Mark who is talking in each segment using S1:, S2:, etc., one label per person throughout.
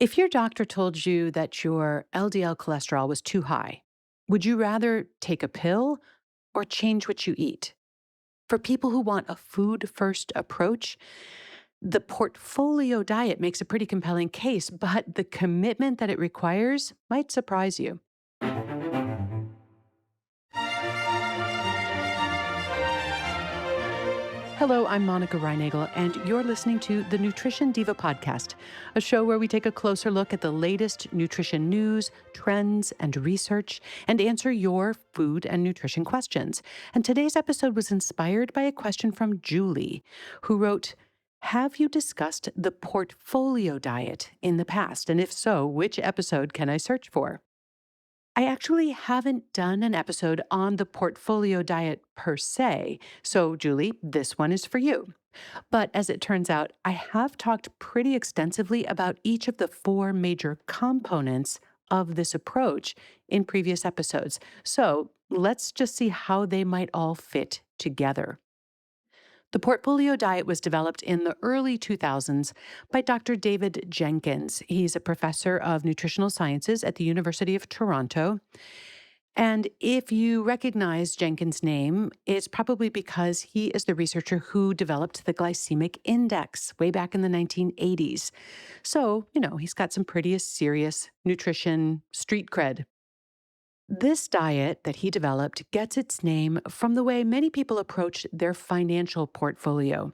S1: If your doctor told you that your LDL cholesterol was too high, would you rather take a pill or change what you eat? For people who want a food first approach, the portfolio diet makes a pretty compelling case, but the commitment that it requires might surprise you. Hello, I'm Monica Reinagel, and you're listening to the Nutrition Diva podcast, a show where we take a closer look at the latest nutrition news, trends, and research, and answer your food and nutrition questions. And today's episode was inspired by a question from Julie, who wrote, "Have you discussed the portfolio diet in the past? And if so, which episode can I search for?" I actually haven't done an episode on the portfolio diet per se. So, Julie, this one is for you. But as it turns out, I have talked pretty extensively about each of the four major components of this approach in previous episodes. So, let's just see how they might all fit together. The portfolio diet was developed in the early 2000s by Dr. David Jenkins. He's a professor of nutritional sciences at the University of Toronto. And if you recognize Jenkins' name, it's probably because he is the researcher who developed the glycemic index way back in the 1980s. So, he's got some pretty serious nutrition street cred. This diet that he developed gets its name from the way many people approach their financial portfolio.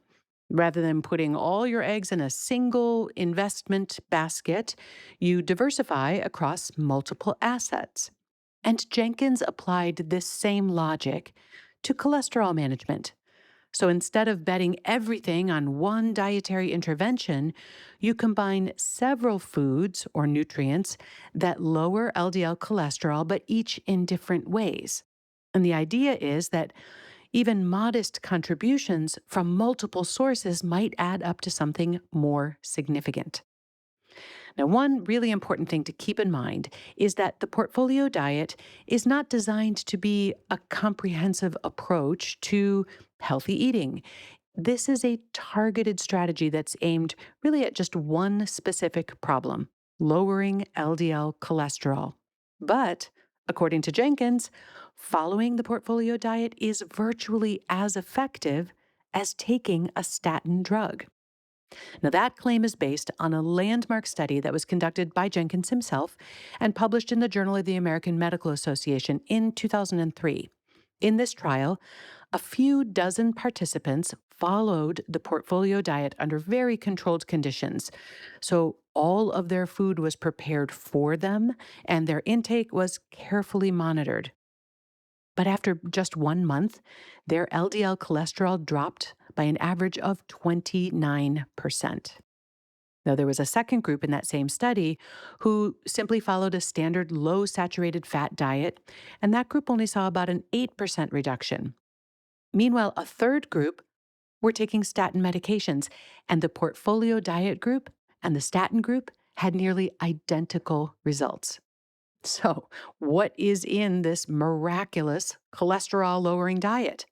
S1: Rather than putting all your eggs in a single investment basket, you diversify across multiple assets. And Jenkins applied this same logic to cholesterol management. So instead of betting everything on one dietary intervention, you combine several foods or nutrients that lower LDL cholesterol, but each in different ways. And the idea is that even modest contributions from multiple sources might add up to something more significant. Now, one really important thing to keep in mind is that the portfolio diet is not designed to be a comprehensive approach to healthy eating. This is a targeted strategy that's aimed really at just one specific problem: lowering LDL cholesterol. But according to Jenkins, following the portfolio diet is virtually as effective as taking a statin drug. Now, that claim is based on a landmark study that was conducted by Jenkins himself and published in the Journal of the American Medical Association in 2003. In this trial, a few dozen participants followed the portfolio diet under very controlled conditions. So, all of their food was prepared for them, and their intake was carefully monitored. But after just 1 month, their LDL cholesterol dropped by an average of 29%. Now, there was a second group in that same study who simply followed a standard low saturated fat diet, and that group only saw about an 8% reduction. Meanwhile, a third group were taking statin medications, and the portfolio diet group and the statin group had nearly identical results. So, what is in this miraculous cholesterol lowering diet?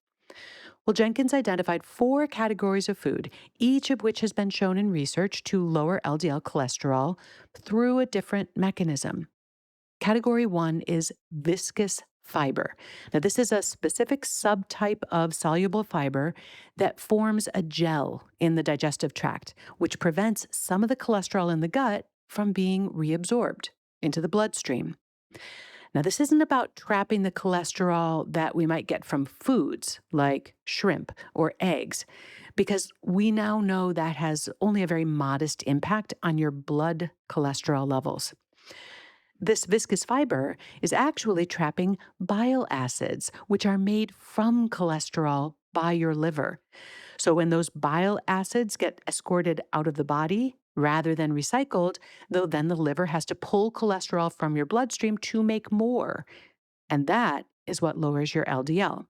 S1: Well, Jenkins identified four categories of food, each of which has been shown in research to lower LDL cholesterol through a different mechanism. Category one is viscous fiber. Now, this is a specific subtype of soluble fiber that forms a gel in the digestive tract, which prevents some of the cholesterol in the gut from being reabsorbed into the bloodstream. Now, this isn't about trapping the cholesterol that we might get from foods like shrimp or eggs, because we now know that has only a very modest impact on your blood cholesterol levels. This viscous fiber is actually trapping bile acids, which are made from cholesterol by your liver. So when those bile acids get escorted out of the body rather than recycled, though then the liver has to pull cholesterol from your bloodstream to make more. And that is what lowers your LDL.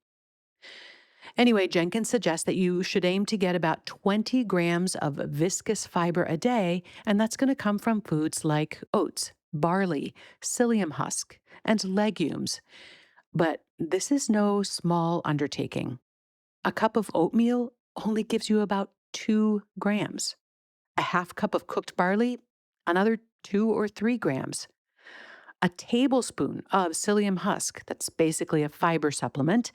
S1: Anyway, Jenkins suggests that you should aim to get about 20 grams of viscous fiber a day, and that's going to come from foods like oats, barley, psyllium husk, and legumes. But this is no small undertaking. A cup of oatmeal only gives you about 2 grams. A half cup of cooked barley, another 2 or 3 grams. A tablespoon of psyllium husk, that's basically a fiber supplement,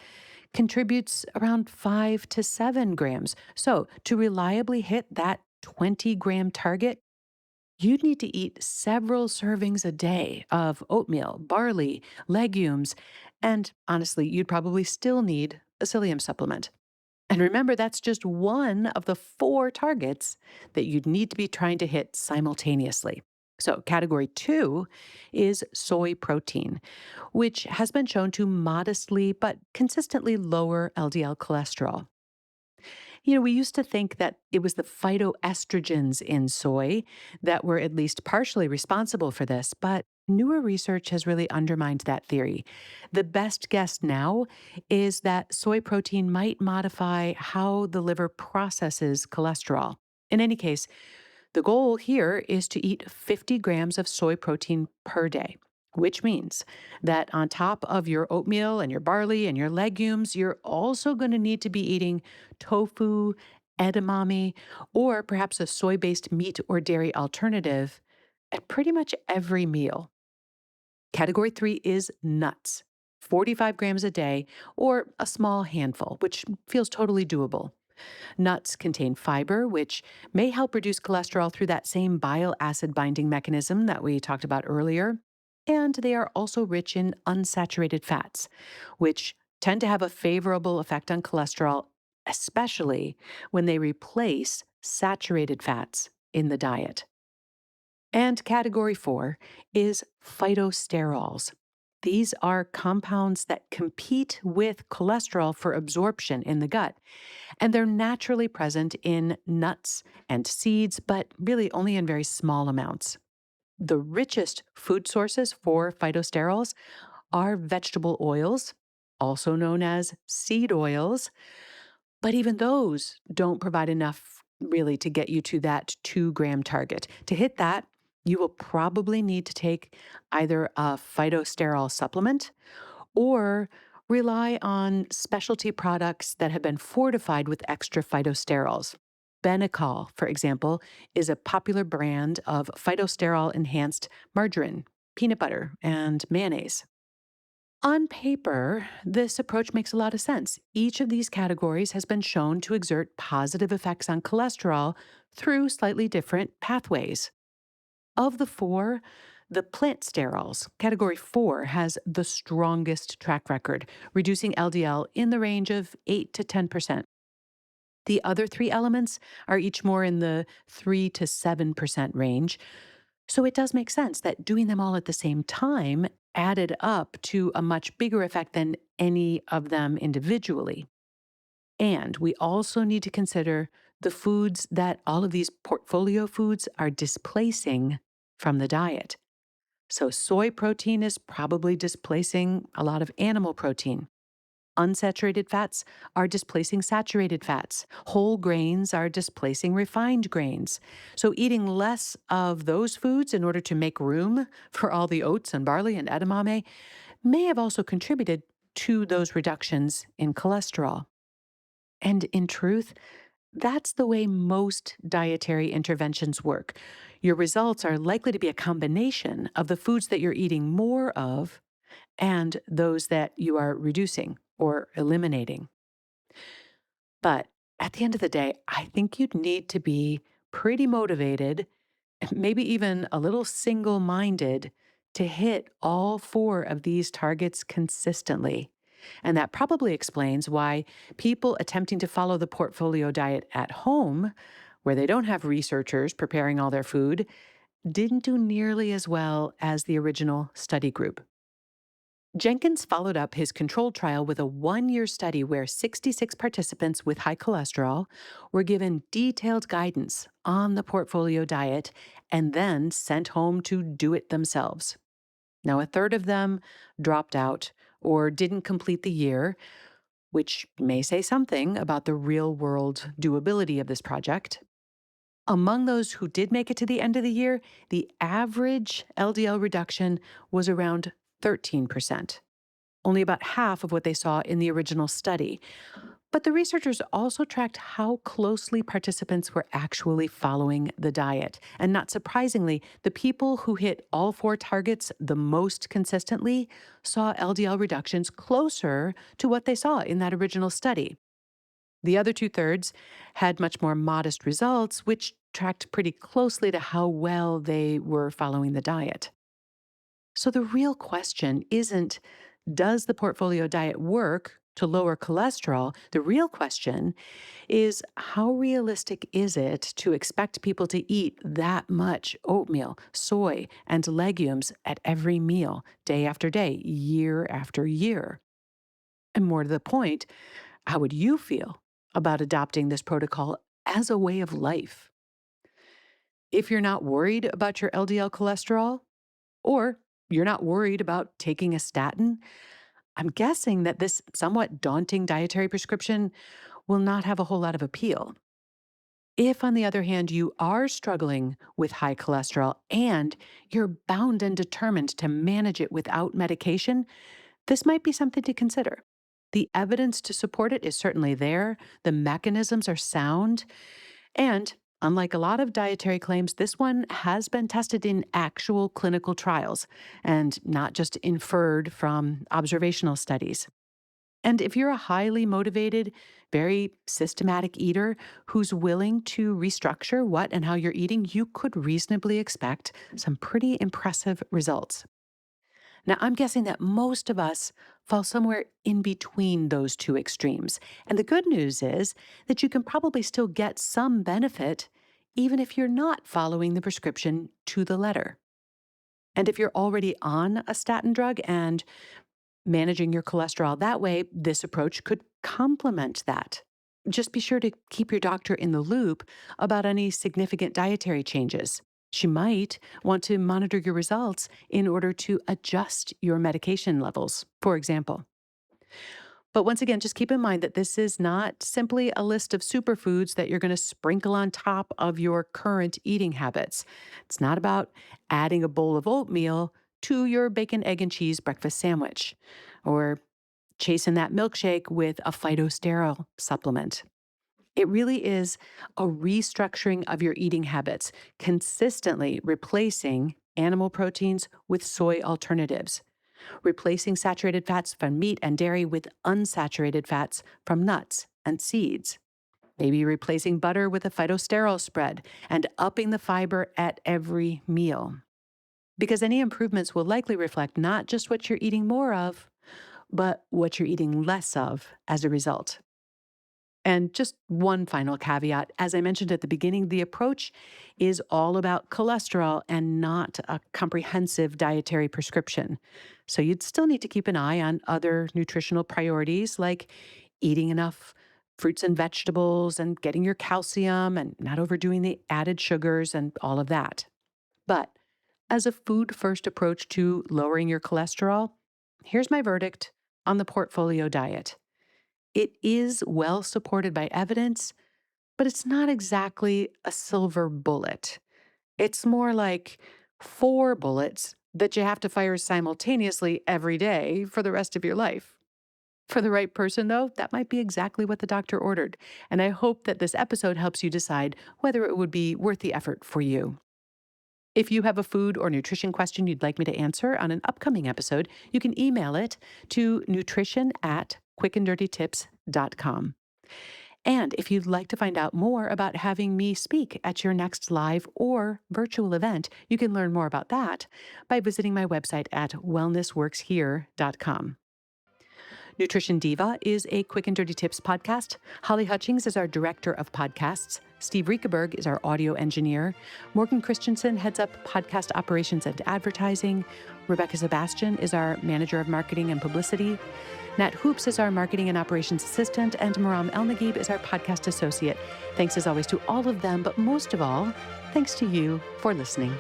S1: contributes around 5 to 7 grams. So, to reliably hit that 20-gram target, you'd need to eat several servings a day of oatmeal, barley, legumes, and honestly, you'd probably still need a psyllium supplement. And remember, that's just one of the 4 targets that you'd need to be trying to hit simultaneously. So, category 2 is soy protein, which has been shown to modestly but consistently lower LDL cholesterol. We used to think that it was the phytoestrogens in soy that were at least partially responsible for this, but newer research has really undermined that theory. The best guess now is that soy protein might modify how the liver processes cholesterol. In any case, the goal here is to eat 50 grams of soy protein per day, which means that on top of your oatmeal and your barley and your legumes, you're also going to need to be eating tofu, edamame, or perhaps a soy based meat or dairy alternative at pretty much every meal. Category 3 is nuts, 45 grams a day, or a small handful, which feels totally doable. Nuts contain fiber, which may help reduce cholesterol through that same bile acid binding mechanism that we talked about earlier. And they are also rich in unsaturated fats, which tend to have a favorable effect on cholesterol, especially when they replace saturated fats in the diet. And category 4 is phytosterols. These are compounds that compete with cholesterol for absorption in the gut, and they're naturally present in nuts and seeds, but really only in very small amounts. The richest food sources for phytosterols are vegetable oils, also known as seed oils, but even those don't provide enough really to get you to that 2-gram target. To hit that, you will probably need to take either a phytosterol supplement or rely on specialty products that have been fortified with extra phytosterols. Benecol, for example, is a popular brand of phytosterol enhanced margarine, peanut butter, and mayonnaise. On paper, this approach makes a lot of sense. Each of these categories has been shown to exert positive effects on cholesterol through slightly different pathways. Of the 4, the plant sterols, category 4, has the strongest track record, reducing LDL in the range of 8 to 10%. The other 3 elements are each more in the 3 to 7% range. So it does make sense that doing them all at the same time added up to a much bigger effect than any of them individually. And we also need to consider the foods that all of these portfolio foods are displacing from the diet. So, soy protein is probably displacing a lot of animal protein. Unsaturated fats are displacing saturated fats. Whole grains are displacing refined grains. So, eating less of those foods in order to make room for all the oats and barley and edamame may have also contributed to those reductions in cholesterol. And in truth, that's the way most dietary interventions work. Your results are likely to be a combination of the foods that you're eating more of and those that you are reducing or eliminating. But at the end of the day, I think you'd need to be pretty motivated, maybe even a little single minded, to hit all 4 of these targets consistently. And that probably explains why people attempting to follow the portfolio diet at home, where they don't have researchers preparing all their food, didn't do nearly as well as the original study group. Jenkins followed up his controlled trial with a 1-year study where 66 participants with high cholesterol were given detailed guidance on the portfolio diet and then sent home to do it themselves. Now, a third of them dropped out or didn't complete the year, which may say something about the real world doability of this project. Among those who did make it to the end of the year, the average LDL reduction was around 13%. only about half of what they saw in the original study. But the researchers also tracked how closely participants were actually following the diet. And not surprisingly, the people who hit all four targets the most consistently saw LDL reductions closer to what they saw in that original study. The other two-thirds had much more modest results, which tracked pretty closely to how well they were following the diet. So the real question isn't, does the portfolio diet work to lower cholesterol? The real question is, how realistic is it to expect people to eat that much oatmeal, soy, and legumes at every meal, day after day, year after year? And more to the point, how would you feel about adopting this protocol as a way of life? If you're not worried about your LDL cholesterol, or you're not worried about taking a statin, I'm guessing that this somewhat daunting dietary prescription will not have a whole lot of appeal. If, on the other hand, you are struggling with high cholesterol and you're bound and determined to manage it without medication, this might be something to consider. The evidence to support it is certainly there, the mechanisms are sound, and unlike a lot of dietary claims, this one has been tested in actual clinical trials and not just inferred from observational studies. And if you're a highly motivated, very systematic eater who's willing to restructure what and how you're eating, you could reasonably expect some pretty impressive results. Now, I'm guessing that most of us fall somewhere in between those two extremes. And the good news is that you can probably still get some benefit even if you're not following the prescription to the letter. And if you're already on a statin drug and managing your cholesterol that way, this approach could complement that. Just be sure to keep your doctor in the loop about any significant dietary changes. She might want to monitor your results in order to adjust your medication levels, for example. But once again, just keep in mind that this is not simply a list of superfoods that you're going to sprinkle on top of your current eating habits. It's not about adding a bowl of oatmeal to your bacon, egg, and cheese breakfast sandwich or chasing that milkshake with a phytosterol supplement. It really is a restructuring of your eating habits, consistently replacing animal proteins with soy alternatives, replacing saturated fats from meat and dairy with unsaturated fats from nuts and seeds. Maybe replacing butter with a phytosterol spread and upping the fiber at every meal. Because any improvements will likely reflect not just what you're eating more of, but what you're eating less of as a result. And just one final caveat. As I mentioned at the beginning, the approach is all about cholesterol and not a comprehensive dietary prescription. So you'd still need to keep an eye on other nutritional priorities like eating enough fruits and vegetables and getting your calcium and not overdoing the added sugars and all of that. But as a food first approach to lowering your cholesterol, here's my verdict on the portfolio diet. It is well supported by evidence, but it's not exactly a silver bullet. It's more like four bullets that you have to fire simultaneously every day for the rest of your life. For the right person, though, that might be exactly what the doctor ordered. And I hope that this episode helps you decide whether it would be worth the effort for you. If you have a food or nutrition question you'd like me to answer on an upcoming episode, you can email it to nutrition@quickanddirtytips.com. And if you'd like to find out more about having me speak at your next live or virtual event, you can learn more about that by visiting my website at wellnessworkshere.com. Nutrition Diva is a Quick and Dirty Tips podcast. Holly Hutchings is our director of podcasts. Steve Riekeberg is our audio engineer. Morgan Christensen heads up podcast operations and advertising. Rebecca Sebastian is our manager of marketing and publicity. Nat Hoops is our marketing and operations assistant, and Maram El-Nagib is our podcast associate. Thanks as always to all of them, but most of all, thanks to you for listening.